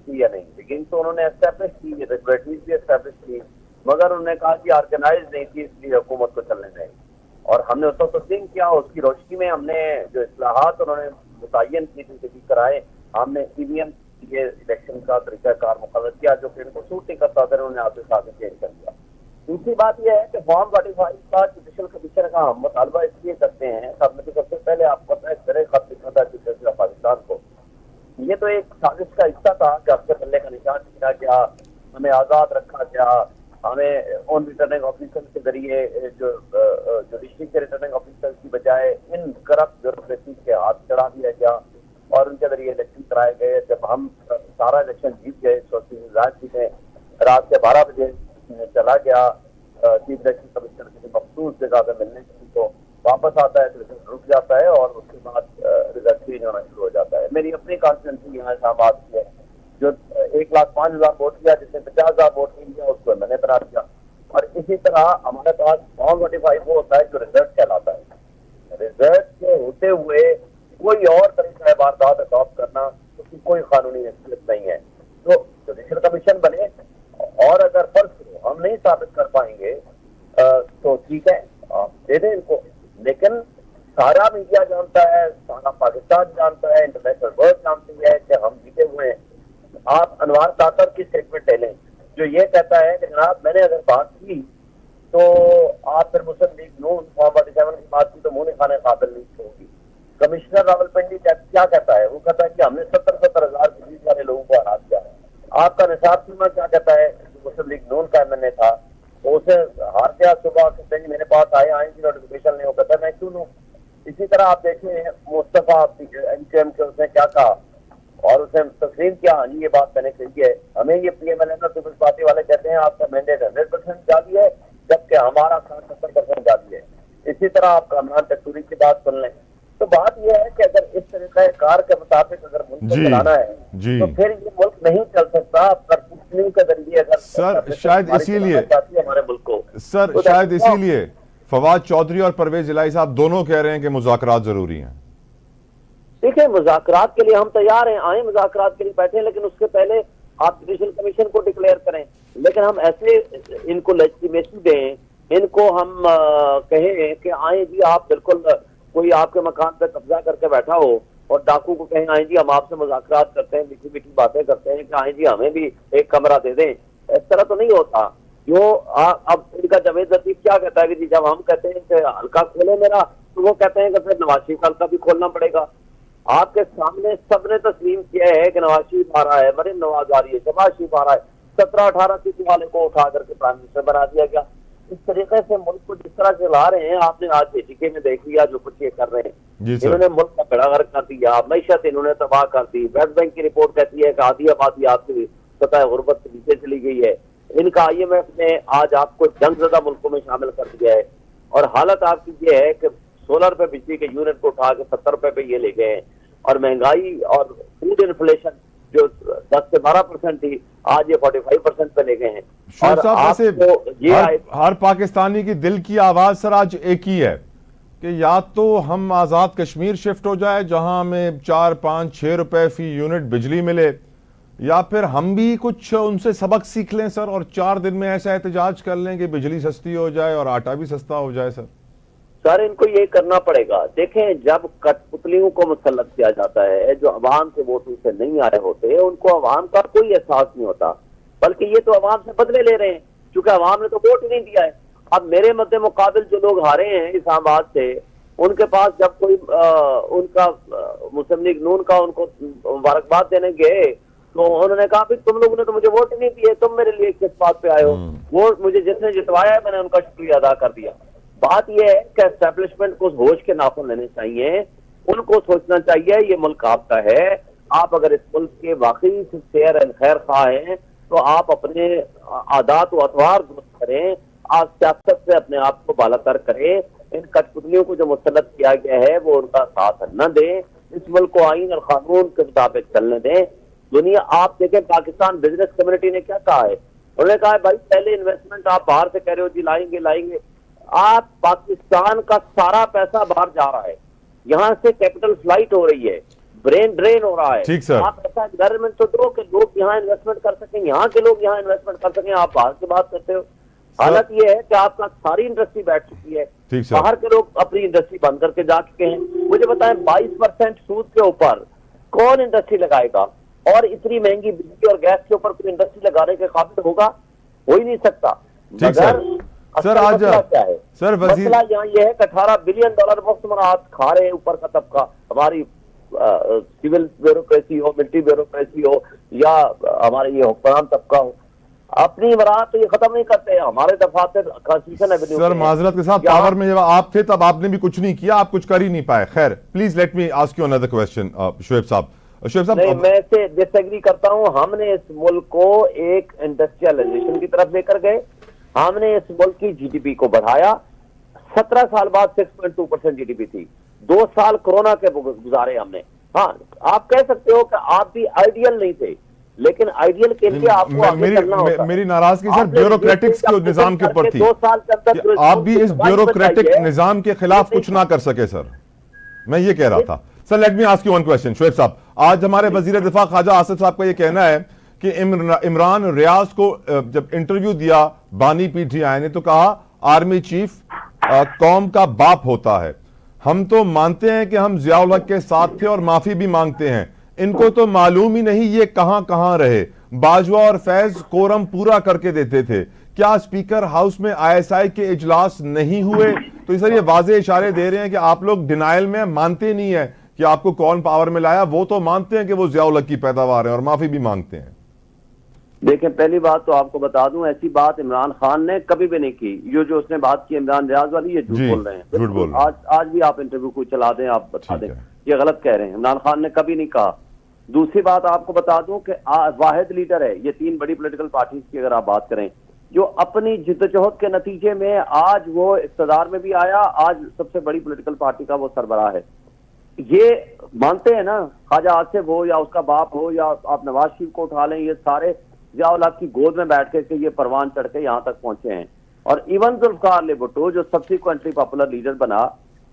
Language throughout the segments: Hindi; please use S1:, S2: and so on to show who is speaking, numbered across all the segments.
S1: थी या नहीं, लेकिन तो उन्होंने एस्टेब्लिश की, रेगुलेटरीज भी एस्टेब्लिश की, मगर उन्होंने कहा कि ऑर्गेनाइज नहीं थी, इसलिए हुकूमत को चलने दें। और हमने उसको तस्लीम किया। उसकी रोशनी में हमने जो इस्लाहात उन्होंने मुतय्यन की थी कराए, हमने ईवीएम ये इलेक्शन का तरीकाकार मुकर्रर किया जो कि इनको सूट नहीं करता था, उन्होंने आपके साथ चेंज कर दिया। दूसरी बात यह है कि फॉर्म 45 का जुडिशल कमीशन का हम मुतालबा इसलिए करते हैं, सबने तो सबसे पहले आपको पता है मेरे खत लिखा था चीफ पाकिस्तान को। ये तो एक साजिश का हिस्सा था कि आपके बल्ले का निशान किया गया, हमें आज़ाद रखा गया, हमें उन रिटर्निंग ऑफिसर के जरिए जो जुडिशरी के रिटर्निंग ऑफिसर की बजाय इन करप्ट ब्यूरोक्रेसी के हाथ चढ़ा दिया गया और उनके जरिए इलेक्शन कराए गए। जब हम सारा इलेक्शन जीत गए, सीटें रात के 12 बजे चला गया चीफ इलेक्शन कमिश्नर किसी मखसूस जगह पर मिलने को, वापस आता है तो रिजल्ट रुक जाता है और उसके बाद रिजल्ट चेंज होना शुरू हो जाता है। मेरी अपनी कॉन्स्टिट्यूंसी यहाँ इस्लामाबाद की है, जो 1,05,000 वोट किया, जिसने 50,000 वोट नहीं दिया उसको मैंने बना दिया। और इसी तरह हमारे पास फॉर्म 45 वो होता है जो रिजल्ट कहलाता है। रिजल्ट के होते हुए कोई और तरीका है वारदात अडॉप्ट करना, उसकी कोई कानूनी हैसियत नहीं है। तो जुडिशल कमीशन बने और अगर फर्ज करो हम नहीं साबित कर पाएंगे तो ठीक है, आप दे दें इनको, लेकिन सारा मीडिया जानता है, सारा पाकिस्तान जानता है, इंटरनेशनल वर्ल्ड जानती है कि हम जीते हुए हैं। आप अनवार ताकर की स्टेटमेंट ले लें जो ये कहता है कि जनाब मैंने अगर बात की तो आप फिर मुस्लिम लीग नून फॉर्म 47 की बात की तो मुंह खाने काबिल नहीं होगी। कमिश्नर रावलपिंडी क्या कहता है, वो कहता है कि हमने 70,000 बिजली वाले लोगों को हरा दिया है। आपका निसाब सीमा क्या कहता है, मुस्लिम लीग नून का एमएनए था तो उसे हार गया, सुबह कहते हैं मेरे पास आएंगे नोटिफिकेशन नहीं, हो कहता है मैं क्यों लूँ। इसी तरह आप देखें मुस्तफा एमकेएम के उसने क्या कहा और उसने तस्लीम किया, हाँ जी ये बात मैंने कही है। हमें ये पीएमएल पीपल्स पार्टी वाले कहते हैं आपका मैंडेट 100% जारी है, जबकि हमारा 70% जारी है। इसी तरह आप कामरान तकसूरी की बात सुन लें। तो बात यह है कि अगर इस तरीके कार के मुताबिक अगर मुल्क को चलाना है तो फिर ये मुल्क नहीं चल सकता कठपुतलियों के जरिए। अगर
S2: सर शायद इसीलिए
S1: हमारे मुल्क को
S2: सर शायद इसीलिए फवाद चौधरी और परवेज इलाही साहब दोनों कह रहे हैं कि मुज़ाकरात जरूरी हैं।
S1: देखिए मुज़ाकरात के लिए हम तैयार हैं, आए मुज़ाकरात के लिए बैठे, लेकिन उसके पहले आप जुडिशल कमीशन को डिक्लेयर करें। लेकिन हम ऐसे इनको लेजिटिमेसी दें, इनको हम कहें कि आए जी आप बिल्कुल कोई आपके मकान पे कब्जा करके बैठा हो और डाकू को कहें आए जी हम आपसे मुज़ाकरात करते हैं, मीठी मीठी बातें करते हैं कि आए जी हमें भी एक कमरा दे दें, इस तरह तो नहीं होता। जो अब इनका जवेद लतीफ क्या कहता है कि जी जब हम कहते हैं कि हल्का खोले मेरा, तो वो कहते हैं कि फिर नवाज शरीफ हल्का भी खोलना पड़ेगा। आपके सामने सबने तस्लीम किया है कि नवाज शरीफ आ रहा है, मरीम नवाज आ रही है, शहबाज शरीफ आ रहा है, 17-18 सीट वाले को उठा करके प्राइम मिनिस्टर बना दिया गया। इस तरीके से मुल्क को जिस तरह चला रहे हैं, आपने आज एटीके में देख लिया जो कुछ ये कर रहे हैं। इन्होंने मुल्क का बेड़ा गर्क कर दिया, मैशत इन्होंने तबाह कर दी। वर्ल्ड बैंक की रिपोर्ट कहती है कि आधी आबादी आपकी सतह गुर्बत से नीचे चली गई है। इनका IMF ने आज आपको जंगज़दा मुल्कों में शामिल कर दिया है और हालत आपकी ये है कि 16 रुपए बिजली के यूनिट को उठा के 70 रुपए पे ये ले गए हैं और महंगाई और फूड इन्फ्लेशन जो 10 से 12% थी आज ये 45% पे ले गए हैं।
S2: और हर पाकिस्तानी की दिल की आवाज सर आज एक ही है कि या तो हम आज़ाद कश्मीर शिफ्ट हो जाए जहां हमें 4, 5, 6 रुपए फी यूनिट बिजली मिले, या फिर हम भी कुछ उनसे सबक सीख लें सर और 4 दिन में ऐसा एहतजाज कर लें कि बिजली सस्ती हो जाए और आटा भी सस्ता हो जाए।
S1: सर इनको ये करना पड़ेगा। देखें जब कठपुतलियों को मुसल्लत किया जाता है जो अवाम के वोटों से नहीं आए होते, उनको अवाम का कोई एहसास नहीं होता, बल्कि ये तो अवाम से बदले ले रहे हैं क्योंकि अवाम ने तो वोट ही नहीं दिया है। अब मेरे मद्दे मुकाबिल जो लोग हारे हैं इस्लामाबाद से, उनके पास जब कोई उनका मुस्लिम लीग नून का उनको मुबारकबाद देने गए तो उन्होंने कहा भाई तुम लोगों ने तो मुझे वोट ही नहीं दिए, तुम मेरे लिए किस बात पे आए हो। वो मुझे जिसने जितवाया है मैंने उनका शुक्रिया अदा कर दिया। बात यह है कि एस्टेब्लिशमेंट को होश के नाखून लेने चाहिए, उनको सोचना चाहिए ये मुल्क आपका है, आप अगर इस मुल्क के वाकई शेयर एंड खैर खा हैं तो आप अपने आदात व अतवार दुरुस्त करें, आप सियासत से अपने आप को बालातर करें। इन कठपुतलियों को जो मुसल्लत किया गया है वो उनका साथ न दें, इस मुल्क को आईन और कानून के मुताबिक चलने दें। दुनिया आप देखें पाकिस्तान बिजनेस कम्युनिटी ने क्या कहा है, उन्होंने कहा है भाई पहले इन्वेस्टमेंट आप बाहर से कह रहे हो जी लाएंगे लाएंगे, आप पाकिस्तान का सारा पैसा बाहर जा रहा है, यहाँ से कैपिटल फ्लाइट हो रही है, ब्रेन ड्रेन हो रहा है।
S2: ठीक सर,
S1: आप ऐसा एनवायरमेंट तो दो कि लोग यहाँ इन्वेस्टमेंट कर सकें, यहाँ के लोग यहाँ इन्वेस्टमेंट कर सकें। आप बाहर की बात करते हो। हालत ये है कि आपका सारी इंडस्ट्री बैठ चुकी है,
S2: ठीक सर,
S1: बाहर के लोग अपनी इंडस्ट्री बंद करके जा चुके हैं। मुझे बताएं 22% सूद के ऊपर कौन इंडस्ट्री लगाएगा? और इतनी महंगी बिजली और गैस के ऊपर कोई इंडस्ट्री लगाने के काबिल होगा? हो ही नहीं सकता।
S2: ठीक सर। सर आज
S1: क्या है
S2: सर वजीर,
S1: मसला यहाँ ये है कि $18 बिलियन मुफ्त मराहत खा रहे हैं ऊपर का तबका। हमारी सिविल ब्यूरोक्रेसी हो, मिलिट्री ब्यूरोक्रेसी हो, या हमारे ये हुक्मरान तबका हो, अपनी मराहत तो ये खत्म नहीं करते हैं। हमारे दफातर कॉन्स्टिट्यूशन एवेन्यू
S2: सर माजरत के साथ पावर में जब आप थे तब आपने भी कुछ नहीं किया, आप कुछ कर ही नहीं पाए। खैर please let me ask you another question Shoaib साहब। शुएब साहब,
S1: नहीं, मैं इससे डिसएग्री करता हूं। हमने इस मुल्क को एक इंडस्ट्रियलाइजेशन की तरफ लेकर गए, हमने इस मुल्क की जीडीपी को बढ़ाया। 17 साल बाद 6.2% जीडीपी थी। 2 साल कोरोना के गुजारे हमने। हाँ, आप कह सकते हो कि आप भी आइडियल नहीं थे, लेकिन आइडियल के लिए आपको आगे चलना होता है।
S2: मेरी नाराजगी सर ब्यूरोक्रेटिक्स के निजाम के ऊपर थी।
S1: 2 साल के अंदर
S2: आप भी इस ब्यूरोक्रेटिक निजाम के खिलाफ कुछ ना कर सके सर, मैं ये कह रहा था। Sir let me ask you one question Shoaib साहब। आज हमारे वजीर दिफा ख्वाजा आसिफ साहब का ये कहना है कि इमरान रियाज को जब इंटरव्यू दिया बानी पीटीआई ने तो कहा आर्मी चीफ कौम का बाप होता है। हम तो मानते हैं कि हम जियाउल हक के साथ थे और माफी भी मांगते हैं। इनको तो मालूम ही नहीं ये कहां कहां रहे। बाजवा और फैज कोरम पूरा करके देते थे। क्या स्पीकर हाउस में आईएसआई के इजलास नहीं हुए? तो सर ये वाज़े इशारे दे रहे हैं कि आप लोग डिनाइल में मानते नहीं है कि आपको कौन पावर में लाया। वो तो मानते हैं कि वो जियाउल हक की पैदावार है और माफी भी मांगते हैं।
S1: देखें, पहली बात तो आपको बता दूं, ऐसी बात इमरान खान ने कभी भी नहीं की। ये जो उसने बात की इमरान रियाज वाली, ये झूठ बोल रहे हैं।
S2: झूठ बोल रहे हैं।
S1: आज भी आप इंटरव्यू को चला दें, आप बता दें, ये गलत कह रहे हैं। इमरान खान ने कभी नहीं कहा। दूसरी बात आपको बता दूं कि वाहिद लीडर है ये 3 बड़ी पॉलिटिकल पार्टीज की, अगर आप बात करें, जो अपनी जिद्दोजहद के नतीजे में आज वो इख्तियार में भी आया, आज सबसे बड़ी पॉलिटिकल पार्टी का वो सरबराह है। ये मानते हैं ना, ख्वाजा आसिफ हो या उसका बाप हो या आप नवाज शरीफ को उठा लें, ये सारे जियाउल हक की गोद में बैठ के ये परवान चढ़ के यहाँ तक पहुंचे हैं। और इवन जुल्फिकार अली भुट्टो जो सब्सिक्वेंटली पॉपुलर लीडर बना,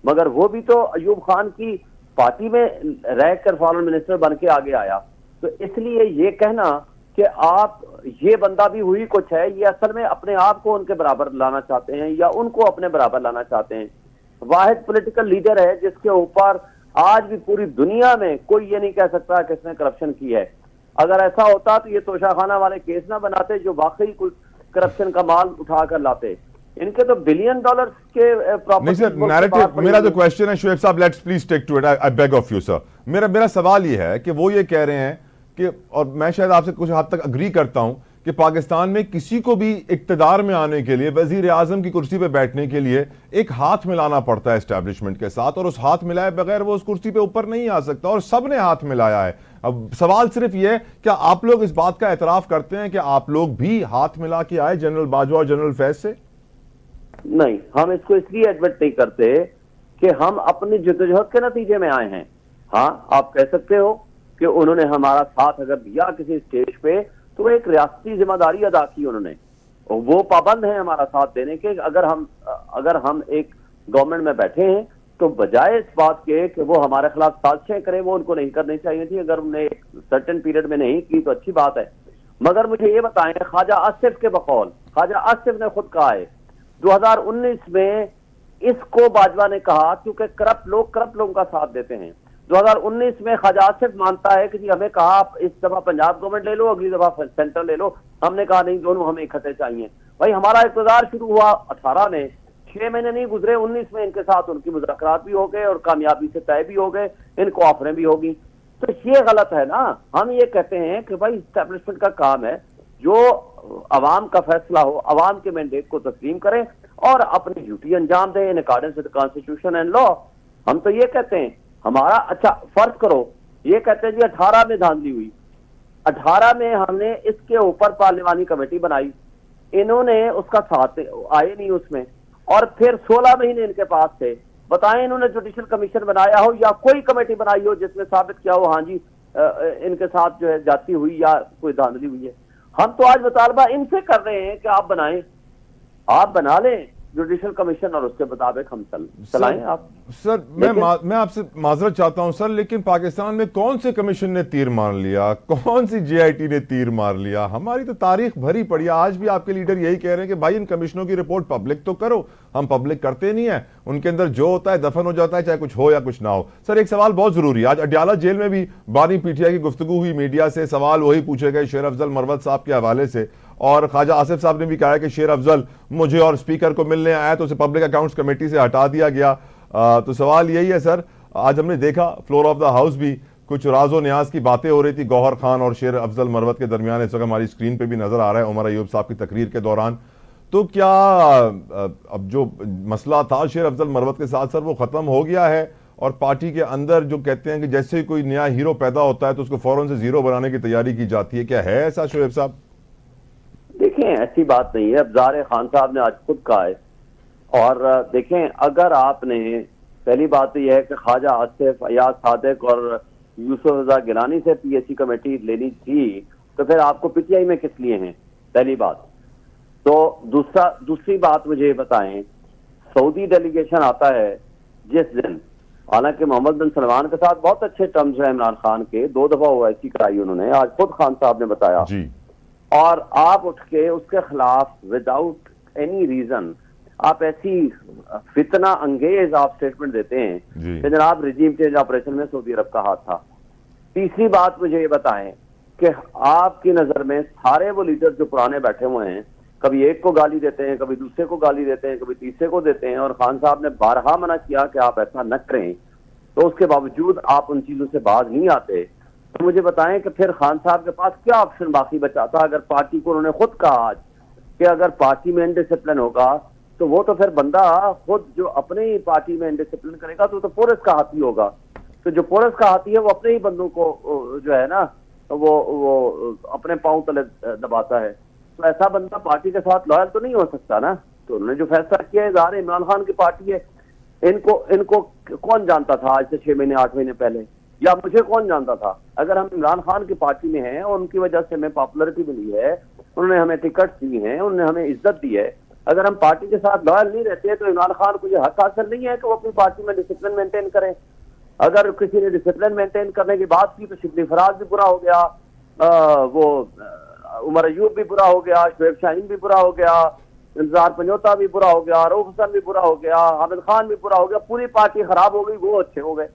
S1: मगर वो भी तो अयूब खान की पार्टी में रहकर फॉरेन मिनिस्टर बन के आगे आया। तो इसलिए ये कहना कि आप ये बंदा भी हुई कुछ है, ये असल में अपने आप को उनके बराबर लाना चाहते हैं या उनको अपने बराबर लाना चाहते हैं। वाहिद पॉलिटिकल लीडर है जिसके ऊपर आज भी पूरी दुनिया में कोई ये नहीं कह सकता कि इसने करप्शन की है। अगर ऐसा होता तो ये तोशाखाना वाले केस ना बनाते जो वाकई कुछ करप्शन का माल उठा कर लाते। इनके तो $1 बिलियन के
S2: नहीं सर, नैरेटिव मेरा जो क्वेश्चन है शुएब साहब, let's please take to it, I beg of you sir. मेरा सवाल ये है कि वो ये कह रहे हैं कि, और मैं शायद आपसे कुछ हद तक अग्री करता हूं कि पाकिस्तान में किसी को भी इक्तदार में आने के लिए, वजीर आजम की कुर्सी पे बैठने के लिए एक हाथ मिलाना पड़ता है एस्टैब्लिशमेंट के साथ, और उस हाथ मिलाए बगैर वो उस कुर्सी पे ऊपर नहीं आ सकता, और सब ने हाथ मिलाया है। अब सवाल सिर्फ ये, क्या आप लोग इस बात का एतराफ करते हैं कि आप लोग भी हाथ मिला के आए जनरल बाजवा और जनरल फैज से?
S1: नहीं, हम इसको इसलिए एडमिट नहीं करते कि हम अपनी जद्दोजहद के नतीजे में आए हैं। हाँ, आप कह सकते हो कि उन्होंने हमारा साथ अगर दिया किसी स्टेज पे तो एक रियासती जिम्मेदारी अदा की उन्होंने, और वो पाबंद है हमारा साथ देने के। अगर हम एक गवर्नमेंट में बैठे हैं तो बजाय इस बात के कि वो हमारे खिलाफ साजिशें करें, वो उनको नहीं करनी चाहिए थी। अगर उन्हें एक सर्टेन पीरियड में नहीं की तो अच्छी बात है। मगर मुझे ये बताएं, ख्वाजा आसिफ के बकौल, ख्वाजा आसिफ ने खुद कहा है 2019 में इसको बाजवा ने कहा, क्योंकि करप्ट लोगों का साथ देते हैं। 2019 में ख्वाजा आसिफ मानता है कि जी हमें कहा आप इस दफा पंजाब गवर्नमेंट ले लो, अगली दफा सेंट्रल ले लो। हमने कहा नहीं, दोनों हमें इकट्ठे चाहिए। भाई हमारा इक़्तिदार शुरू हुआ 18 में, 6 महीने नहीं गुजरे, 19 में इनके साथ उनकी मुज़ाकरात भी हो गए और कामयाबी से तय भी हो गए, इनको ऑफरें भी होगी। तो ये गलत है ना। हम ये कहते हैं कि भाई इस्टेब्लिशमेंट का काम है जो अवाम का फैसला हो, अवाम के मैंडेट को तस्लीम करें और अपनी ड्यूटी अंजाम दें in according with constitution and law. हम तो ये कहते हैं हमारा, अच्छा फर्ज करो ये कहते हैं जी 18 में धांधली हुई, 18 में हमने इसके ऊपर पार्लिमानी कमेटी बनाई, इन्होंने उसका साथ आए नहीं उसमें, और फिर 16 महीने इनके पास थे। बताएं इन्होंने जुडिशियल कमीशन बनाया हो या कोई कमेटी बनाई हो जिसमें साबित किया हो हाँ जी इनके साथ जो है जाती हुई या कोई धांधली हुई है। हम तो आज मुतालबा इनसे कर रहे हैं कि आप बनाएं, आप बना लें, जुडिशल कमीशन और उसके मुताबिक हम चलाएं। आप
S2: सर मैं आपसे माजरत चाहता हूं सर, लेकिन पाकिस्तान में कौन से कमीशन ने तीर मार लिया, कौन सी जेआईटी ने तीर मार लिया? हमारी तो तारीख भरी पड़ी है। आज भी आपके लीडर यही कह रहे हैं कि भाई इन कमीशनों की रिपोर्ट पब्लिक तो करो, हम पब्लिक करते नहीं है। उनके अंदर जो होता है दफन हो जाता है, चाहे कुछ हो या कुछ ना हो। सर एक सवाल बहुत जरूरी है, आज अडयाला जेल में भी बानी पीटिया की गुफ्तगू हुई मीडिया से, सवाल वही पूछे गए शेर अफजल मरवत साहब के हवाले से, और ख्वाजा आसिफ साहब ने भी कहा कि शेर अफजल मुझे और स्पीकर को मिलने आया तो उसे पब्लिक अकाउंट्स कमेटी से हटा दिया गया। तो सवाल यही है सर, आज हमने देखा फ्लोर ऑफ द हाउस भी कुछ राजो न्याज की बातें हो रही थी गौहर खान और शेर अफजल मरवत के दरमियान, इस वक्त हमारी स्क्रीन पे भी नजर आ रहा है उमर अयूब साहब की तकरीर के दौरान। तो क्या अब जो मसला था शेर अफजल मरवत के साथ सर वो खत्म हो गया है, और पार्टी के अंदर जो कहते हैं कि जैसे ही कोई नया हीरो पैदा होता है तो उसको फौरन से जीरो बनाने की तैयारी की जाती है, क्या है ऐसा शोएब साहब?
S1: देखें, ऐसी बात नहीं है। अफजार खान साहब ने आज खुद कहा है, और देखें अगर आपने, पहली बात तो यह है कि ख्वाजा आसिफ, अयाज सादिक और यूसुफ रजा गिलानी से पीएसी कमेटी लेनी थी, तो फिर आपको पीटीआई में किस लिए हैं, पहली बात। तो दूसरी बात मुझे बताएं, सऊदी डेलीगेशन आता है जिस दिन, हालांकि मोहम्मद बिन सलमान के साथ बहुत अच्छे टर्म्स हैं इमरान खान के, 2 दफा ओवैसी कराई उन्होंने, आज खुद खान साहब ने बताया
S2: जी।
S1: और आप उठ के उसके खिलाफ विदाउट एनी रीजन आप ऐसी फितना अंगेज आप स्टेटमेंट देते हैं कि जनाब रिजीम चेंज ऑपरेशन में सऊदी अरब का हाथ था। तीसरी बात मुझे ये बताएं कि आपकी नजर में सारे वो लीडर जो पुराने बैठे हुए हैं, कभी एक को गाली देते हैं, कभी दूसरे को गाली देते हैं, कभी तीसरे को देते हैं, और खान साहब ने बारहा मना किया कि आप ऐसा न करें, तो उसके बावजूद आप उन चीजों से बाज नहीं आते। तो मुझे बताएं कि फिर खान साहब के पास क्या ऑप्शन बाकी बचा था? अगर पार्टी को उन्होंने खुद कहा आज कि अगर पार्टी में इनडिसिप्लिन होगा तो वो तो फिर बंदा खुद जो अपने ही पार्टी में इनडिसिप्लिन करेगा तो पोरस का हाथी होगा। तो जो पोरस का हाथी है वो अपने ही बंदों को जो है ना वो अपने पांव तले दबाता है। तो ऐसा बंदा पार्टी के साथ लॉयल तो नहीं हो सकता ना। तो उन्होंने जो फैसला किया है, ज़ाहिर इमरान खान की पार्टी है, इनको कौन जानता था आज से 6 महीने 8 महीने पहले, या मुझे कौन जानता था? अगर हम इमरान खान की पार्टी में हैं और उनकी वजह से हमें पॉपुलरिटी मिली है, उन्होंने हमें टिकट दी है, उन्होंने हमें इज्जत दी है, अगर हम पार्टी के साथ लॉयल नहीं रहते तो इमरान खान को यह हक हासिल नहीं है कि वो अपनी पार्टी में डिसिप्लिन मेंटेन करें। अगर किसी ने डिसिप्लिन मेंटेन करने की बात की तो शिबली फराज भी बुरा हो गया, उमर अयूब भी बुरा हो गया, शोएब शाहीन भी बुरा हो गया, इंतजार पंजोता भी बुरा हो गया, रऊफ हसन भी बुरा हो गया, हामिद खान भी बुरा हो गया, पूरी पार्टी खराब हो गई, वो अच्छे हो गए।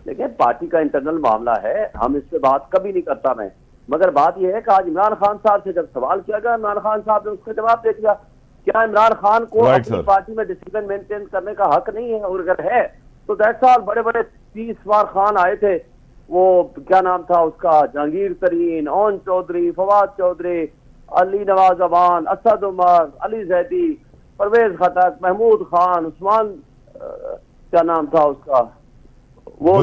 S1: लेकिन पार्टी का इंटरनल मामला है, हम इस पे बात कभी नहीं करता मैं। मगर बात यह है कि आज इमरान खान साहब से जब सवाल किया गया, इमरान खान साहब ने उसका जवाब दे दिया। क्या इमरान खान को अपनी पार्टी में डिसिप्लिन मेंटेन करने का हक नहीं है? और अगर है तो 10 साल बड़े बड़े 30 बार खान आए थे, वो क्या नाम था उसका, जहांगीर तरीन, ओन चौधरी, फवाद चौधरी, अली नवाज अवान, असद उमर, अली जैदी, परवेज खटक, महमूद खान, उस्मान क्या नाम था उसका, वो